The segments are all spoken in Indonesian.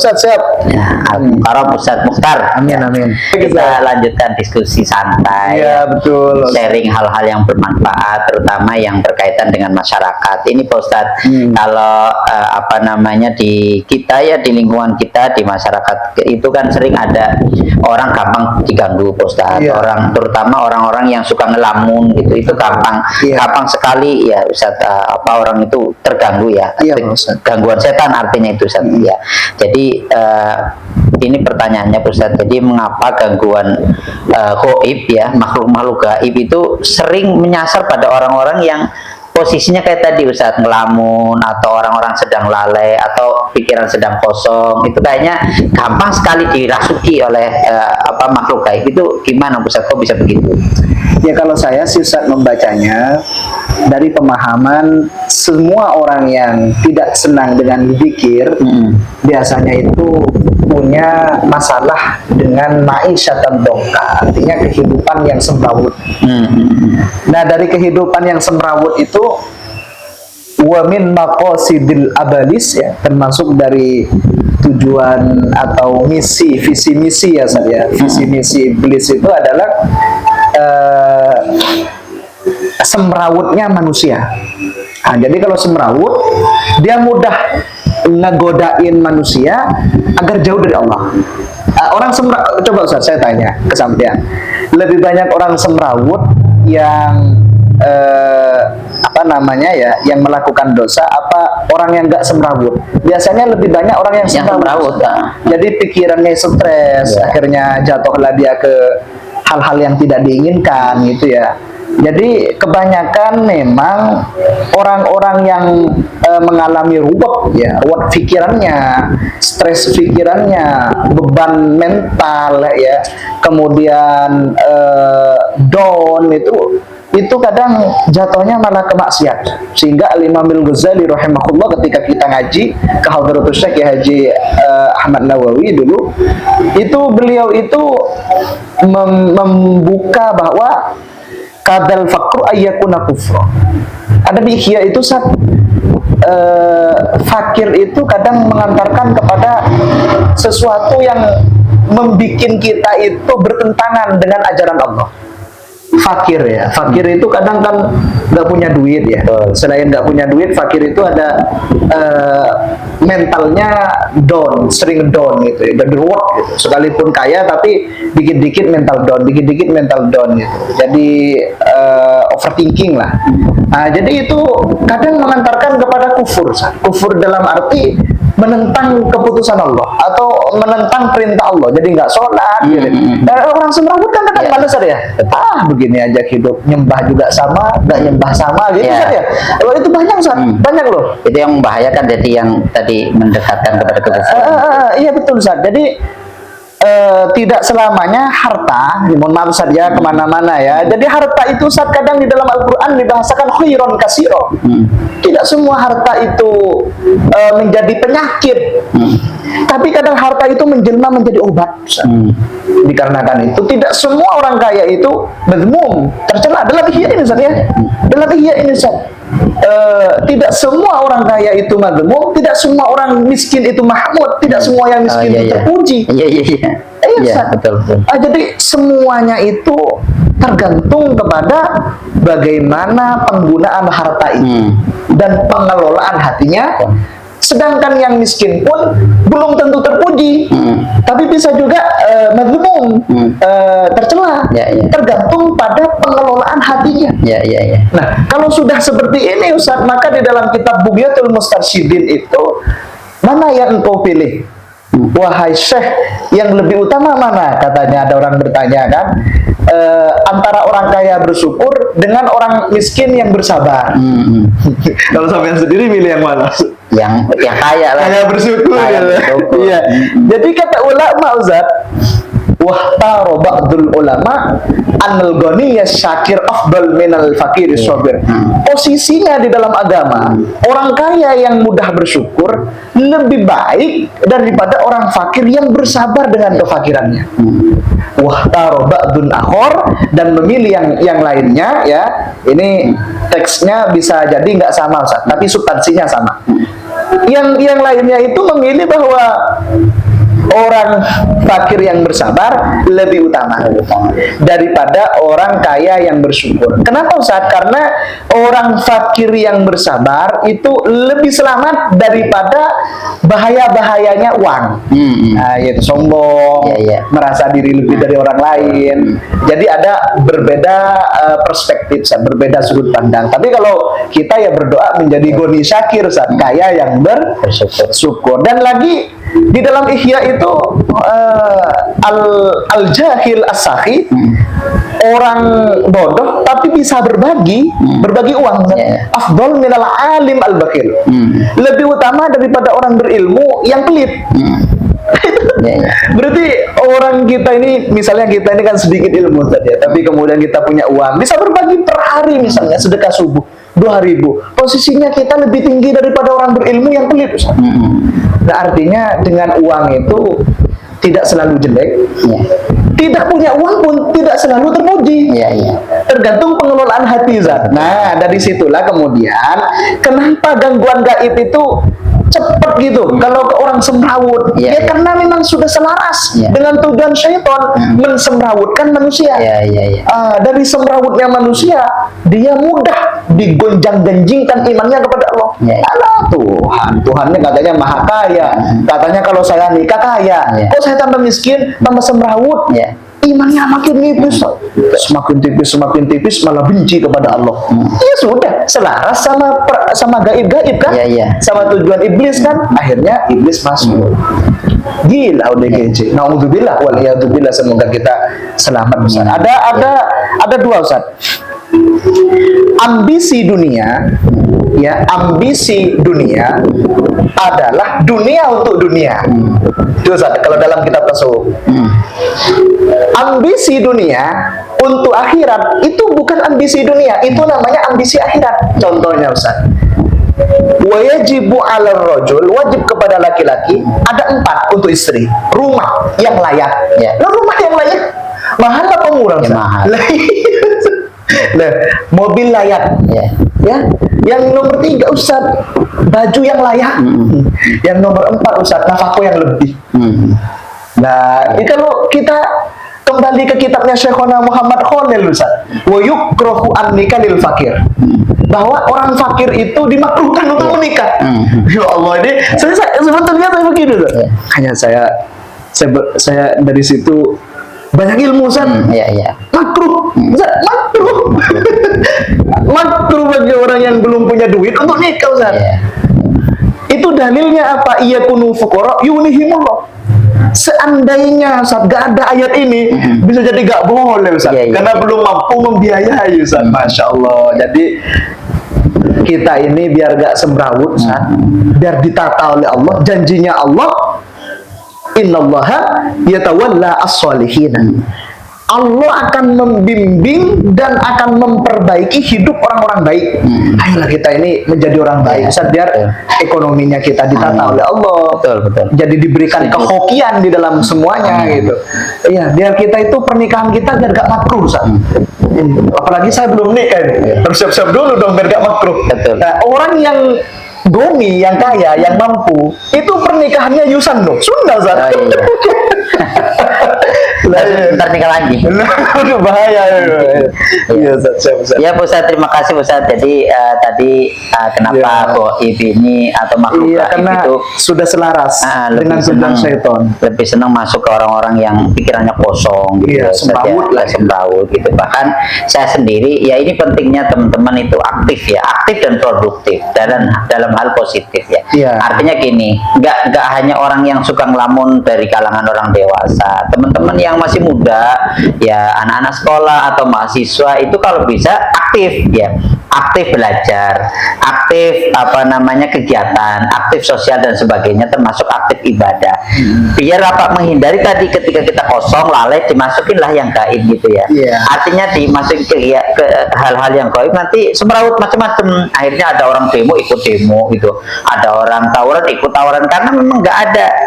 Ustaz, siap. Ya, Al-Mukarram Ustaz Mukhtar. Amin, amin. Kita lanjutkan diskusi santai. Iya, betul. Sharing hal-hal yang bermanfaat, terutama yang berkaitan dengan masyarakat. Ini Pak Ustadz, kalau apa namanya di kita ya, di lingkungan kita, di masyarakat itu kan sering ada orang gampang diganggu Pak Ustadz. Iya. Orang, terutama orang-orang yang suka ngelamun gitu, itu gampang, gampang sekali ya Ustadz, apa orang itu terganggu ya. Iya, Ustadz. Gangguan setan artinya itu Ustadz. Ya. Jadi ini pertanyaannya Ustadz, jadi mengapa gangguan gaib ya, makhluk-makhluk gaib itu sering menyasar pada orang-orang yang posisinya kayak tadi Ustadz, ngelamun, atau orang-orang sedang lalai, atau pikiran sedang kosong, itu kayaknya gampang sekali dirasuki oleh apa makhluk gaib itu. Gimana Ustadz, kok bisa begitu? Ya, kalau saya sih Ustaz membacanya dari pemahaman semua orang yang tidak senang dengan zikir biasanya itu punya masalah dengan ma'isyatan dongka, artinya kehidupan yang semrawut. Nah, dari kehidupan yang semrawut itu wa min maqasidil abalis ya, termasuk dari tujuan atau misi, visi misi ya saya. Visi misi iblis itu adalah semrawutnya manusia. Nah, jadi kalau semrawut, dia mudah ngegodain manusia agar jauh dari Allah. Orang semrawut, coba Ustaz saya tanya ke sampean, lebih banyak orang semrawut yang apa namanya ya, yang melakukan dosa, apa orang yang nggak semrawut? Biasanya lebih banyak orang yang semrawut. Jadi pikirannya stres, akhirnya jatuhlah dia ke hal-hal yang tidak diinginkan gitu ya. Jadi kebanyakan memang orang-orang yang mengalami ruwet ya, ruwet pikirannya, stres pikirannya, beban mental ya, kemudian down itu kadang jatuhnya malah ke maksiat. Sehingga Al-Imam Al-Ghazali rahimahullah ketika kita ngaji ke Hadratus Syekh Haji Ahmad Nawawi dulu, itu beliau itu membuka bahwa kadal faqru ayyakuna kufra. Ada di Ihya itu fakir itu kadang mengantarkan kepada sesuatu yang membikin kita itu bertentangan dengan ajaran Allah. Fakir ya, fakir itu kadang kan nggak punya duit ya. Selain nggak punya duit, fakir itu ada mentalnya down, sering down gitu ya, dan ruwet gitu. Sekalipun kaya tapi dikit-dikit mental down, dikit-dikit mental down gitu. Jadi overthinking lah. Nah, jadi itu kadang mengantarkan kepada kufur. Kufur dalam arti menentang keputusan Allah atau menentang perintah Allah, jadi nggak sholat gitu. Orang semrawut kan kadang malas ya, begini aja hidup, nyembah juga sama, nggak nyembah sama gitu ya. Kalau itu banyak banyak loh. Itu yang membahayakan, jadi yang tadi mendekatkan kepada kekufuran. Iya betul Ustaz. Jadi tidak selamanya harta, mohon maaf Ustaz ya, kemana-mana ya. Jadi harta itu Ustaz kadang di dalam Al-Quran dibahasakan khairon kasiro. Tidak semua harta itu menjadi penyakit, tapi kadang harta itu menjelma menjadi obat. Dikarenakan itu tidak semua orang kaya itu mazmum, tercela. Dalam Ihya ini Ustaz ya, dalam Ihya ini Ustaz, tidak semua orang kaya itu mazmum, tidak semua orang miskin itu mahmud, tidak semua yang miskin itu terpuji. Iya, betul. Jadi semuanya itu tergantung kepada bagaimana penggunaan harta itu dan pengelolaan hatinya. Sedangkan yang miskin pun belum tentu terpuji, tapi bisa juga mazmum, tercela, tergantung pada pengelolaan hatinya. Nah, kalau sudah seperti ini Ustaz, maka di dalam kitab Bughyatul Mustarsyidin itu, mana yang engkau pilih? Wahai Syekh, yang lebih utama mana? Katanya, ada orang bertanya kan, antara orang kaya bersyukur dengan orang miskin yang bersabar. Kalau sampean sendiri milih yang mana? Yang kaya lah. Kaya bersyukur. Iya. Jadi kata ulama Ustaz, wahtaro ba'dul ulama anil ghaniyya syakir afdal minal fakir sabir. Posisinya di dalam agama, orang kaya yang mudah bersyukur lebih baik daripada orang fakir yang bersabar dengan kefakirannya. Wahtaro ba'dun akhor, dan memilih yang lainnya ya. Ini teksnya bisa jadi nggak sama Ustaz, tapi substansinya sama. yang lainnya itu memilih bahwa orang fakir yang bersabar lebih utama daripada orang kaya yang bersyukur. Kenapa Ustaz? Karena orang fakir yang bersabar itu lebih selamat daripada bahaya-bahayanya uang. Nah, yaitu sombong, merasa diri lebih dari orang lain. Jadi ada berbeda perspektif, Ustaz, berbeda sudut pandang. Tapi kalau kita ya berdoa menjadi goni syakir, Ustaz, kaya yang bersyukur. Dan lagi di dalam Ihya itu al-jahil as-sakhi, orang bodoh tapi bisa berbagi uang, afdal minal alim al-bakhil, lebih utama daripada orang berilmu yang pelit. Berarti orang kita ini, misalnya kita ini kan sedikit ilmu tadi, tapi kemudian kita punya uang, bisa berbagi per hari, misalnya sedekah subuh 2.000, posisinya kita lebih tinggi daripada orang berilmu yang pelit. Nah, artinya dengan uang itu tidak selalu jelek, tidak punya uang pun tidak selalu terpuji, tergantung pengelolaan hati, Zat. Nah, dari situlah kemudian kenapa gangguan gaib itu cepat gitu kalau ke orang semrawut, ya karena memang sudah selaras dengan tujuan syaitan mensemrawutkan manusia. Dari semrawutnya manusia, dia mudah digonjang-ganjingkan imannya kepada Allah. Allah Tuhannya katanya maha kaya, katanya kalau saya nikah kaya, kok saya tambah miskin, tambah semrawut, imannya makin nipis, semakin tipis malah benci kepada Allah. Ya sudah, selaras sama gaib-gaib kan, sama tujuan iblis kan, akhirnya iblis masuk. Gila udah kece. Naudzubillah waliyadzubillah, semoga kita selamat, Ustaz. Ada dua, Ustaz. Ambisi dunia, ambisi dunia adalah dunia untuk dunia. Itu, Ustaz, kalau dalam kitab tasawuf. Ambisi dunia untuk akhirat itu bukan ambisi dunia, itu namanya ambisi akhirat. Contohnya, Ustaz, wajibu 'alal rajul, wajib kepada laki-laki ada 4 untuk istri. Rumah yang layak. Rumah yang layak mahal apa murah? Mahal. Nah, mobil layak. Yang nomor 3, Ustaz, baju yang layak. Yang nomor 4, Ustaz, nafkah yang lebih. Nah, kalau kita kembali ke kitabnya Syekhona Muhammad Khalil, Ustaz, wa yukrahu an-nikah fakir, bahwa orang fakir itu dimakruhkan untuk menikah. Ya Allah, ini sebetulnya saya begini loh. Hanya saya dari situ banyak ilmu, Ustaz. Makruh, Ustaz, makruh. Makruh bagi orang yang belum punya duit untuk nikah, Ustaz. Itu dalilnya apa? Iyakunu fuqara yunihimullah. Seandainya, Ustaz, gak ada ayat ini, bisa jadi gak boleh, Ustaz, karena belum mampu membiayai, Ustaz. Masya Allah. Jadi kita ini biar gak semrawut, Ustaz, biar ditata oleh Allah. Janjinya Allah, innallaha yatawalla as-solihin. Allah akan membimbing dan akan memperbaiki hidup orang-orang baik. Ayolah kita ini menjadi orang baik, Ustaz, biar ekonominya kita ditata oleh Allah. Betul. Jadi diberikan kehokian di dalam semuanya gitu. Iya, biar kita itu pernikahan kita biar gak makruh, Ustaz. Apalagi saya belum nikah, harus siap-siap dulu dong biar gak makruh. Nah, orang yang goni, yang kaya, yang mampu, itu pernikahannya yusan loh, Sunda, Ustaz. Ntar nikah lagi. Aduh, bahaya. Iya, Ustaz. Ya, Ustaz, terima kasih, Ustaz. Jadi tadi kenapa gaib ini atau makhluk gaib itu sudah selaras dengan tujuan syaitan. Lebih senang masuk ke orang-orang yang pikirannya kosong gitu. Semrawut gitu. Bahkan saya sendiri, ya ini pentingnya teman-teman itu aktif dan produktif dalam hal positif ya. Artinya gini, nggak hanya orang yang suka ngelamun dari kalangan orang dewasa, teman-teman yang masih muda, ya anak-anak sekolah atau mahasiswa itu kalau bisa aktif aktif belajar, aktif kegiatan, aktif sosial dan sebagainya, termasuk aktif ibadah. Biar menghindari tadi ketika kita kosong lalai dimasukinlah yang gaib gitu ya. Artinya dimasukin ke hal-hal yang gaib, nanti semrawut macam-macam. Akhirnya ada orang demo ikut demo gitu, ada orang tawuran ikut tawuran, karena memang nggak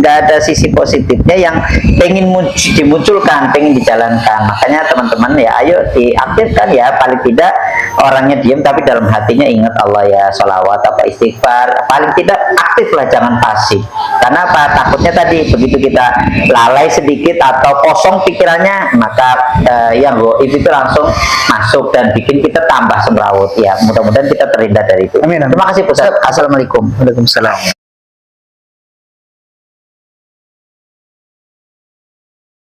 ada sisi positifnya yang pengen dimunculkan, pengen dijalankan. Makanya teman-teman ya, ayo diaktifkan ya, paling tidak orangnya diam tapi dalam hatinya ingat Allah ya, sholawat apa istighfar, paling tidak aktif lah, jangan pasif. Karena apa? Takutnya tadi begitu kita lalai sedikit atau kosong pikirannya, maka yang goib itu langsung masuk dan bikin kita tambah semrawut ya. Mudah-mudahan kita terhindar dari itu. Amin, amin. Terima kasih Ustaz. Assalamualaikum. Waalaikumsalam.